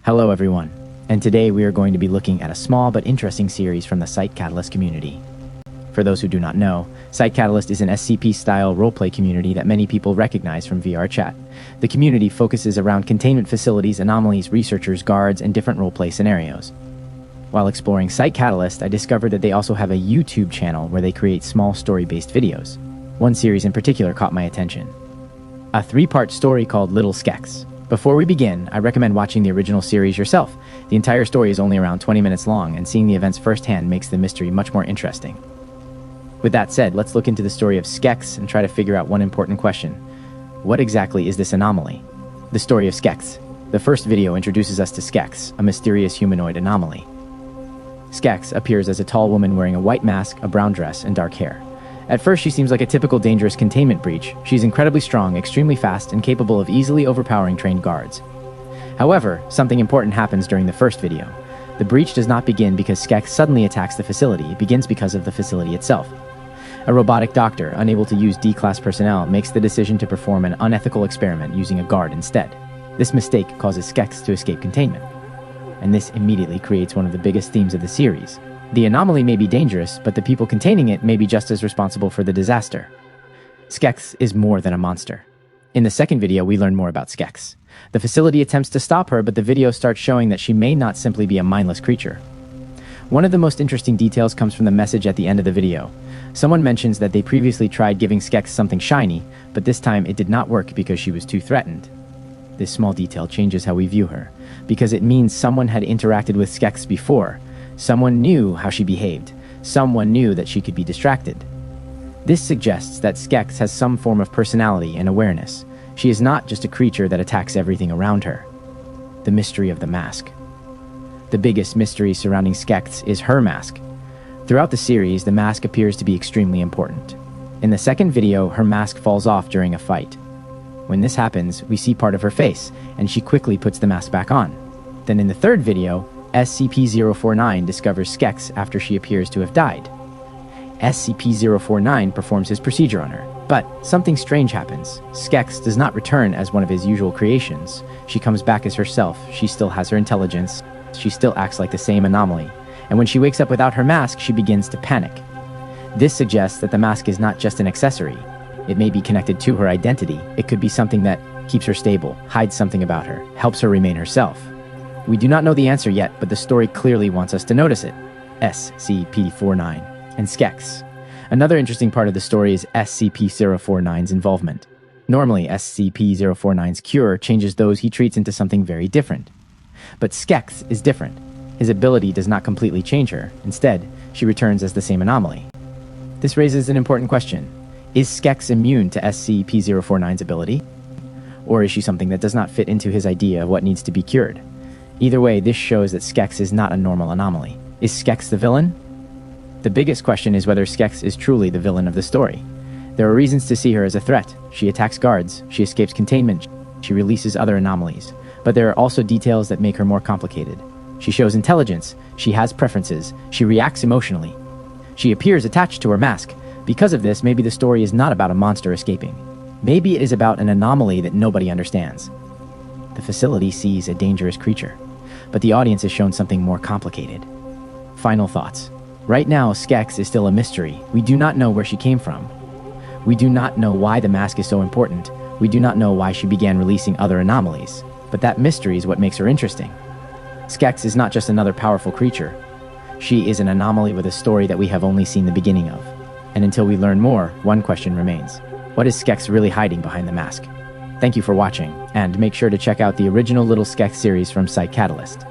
Hello everyone, and today we are going to be looking at a small but interesting series from the Site Catalyst community. For those who do not know, Site Catalyst is an SCP-style roleplay community that many people recognize from VR chat. The community focuses around containment facilities, anomalies, researchers, guards, and different roleplay scenarios. While exploring Site Catalyst, I discovered that they also have a YouTube channel where they create small story-based videos. One series in particular caught my attention. A 3-part story called Little Skecths. Before we begin, I recommend watching the original series yourself. The entire story is only around 20 minutes long, and seeing the events firsthand makes the mystery much more interesting. With that said, let's look into the story of Skecths and try to figure out one important question. What exactly is this anomaly? The story of Skecths. The first video introduces us to Skecths, a mysterious humanoid anomaly. Skecths appears as a tall woman wearing a white mask, a brown dress, and dark hair. At first, she seems like a typical dangerous containment breach. She's incredibly strong, extremely fast, and capable of easily overpowering trained guards. However, something important happens during the first video. The breach does not begin because Skecths suddenly attacks the facility. It begins because of the facility itself. A robotic doctor, unable to use D-class personnel, makes the decision to perform an unethical experiment using a guard instead. This mistake causes Skecths to escape containment. And this immediately creates one of the biggest themes of the series. The anomaly may be dangerous, but the people containing it may be just as responsible for the disaster. Skecths is more than a monster. In the second video, we learn more about Skecths. The facility attempts to stop her, but the video starts showing that she may not simply be a mindless creature. One of the most interesting details comes from the message at the end of the video. Someone mentions that they previously tried giving Skecths something shiny, but this time it did not work because she was too threatened. This small detail changes how we view her, because it means someone had interacted with Skecths before. Someone knew how she behaved. Someone knew that she could be distracted. This suggests that Skecths has some form of personality and awareness. She is not just a creature that attacks everything around her. The mystery of the mask. The biggest mystery surrounding Skecths is her mask. Throughout the series, the mask appears to be extremely important. In the second video, her mask falls off during a fight. When this happens, we see part of her face, and she quickly puts the mask back on. Then in the third video, SCP-049 discovers Skecths after she appears to have died. SCP-049 performs his procedure on her, but something strange happens. Skecths does not return as one of his usual creations. She comes back as herself. She still has her intelligence. She still acts like the same anomaly. And when she wakes up without her mask, she begins to panic. This suggests that the mask is not just an accessory. It may be connected to her identity. It could be something that keeps her stable, hides something about her, helps her remain herself. We do not know the answer yet, but the story clearly wants us to notice it. SCP-49 and Skecths. Another interesting part of the story is SCP-049's involvement. Normally, SCP-049's cure changes those he treats into something very different. But Skecths is different. His ability does not completely change her. Instead, she returns as the same anomaly. This raises an important question. Is Skecths immune to SCP-049's ability? Or is she something that does not fit into his idea of what needs to be cured? Either way, this shows that Skecths is not a normal anomaly. Is Skecths the villain? The biggest question is whether Skecths is truly the villain of the story. There are reasons to see her as a threat. She attacks guards, she escapes containment, she releases other anomalies. But there are also details that make her more complicated. She shows intelligence, she has preferences, she reacts emotionally. She appears attached to her mask. Because of this, maybe the story is not about a monster escaping. Maybe it is about an anomaly that nobody understands. The facility sees a dangerous creature, but the audience is shown something more complicated. Final thoughts. Right now, Skecths is still a mystery. We do not know where she came from. We do not know why the mask is so important. We do not know why she began releasing other anomalies. But that mystery is what makes her interesting. Skecths is not just another powerful creature. She is an anomaly with a story that we have only seen the beginning of. And until we learn more, one question remains. What is Skecths really hiding behind the mask? Thank you for watching, and make sure to check out the original Little Skecths series from Site Catalyst.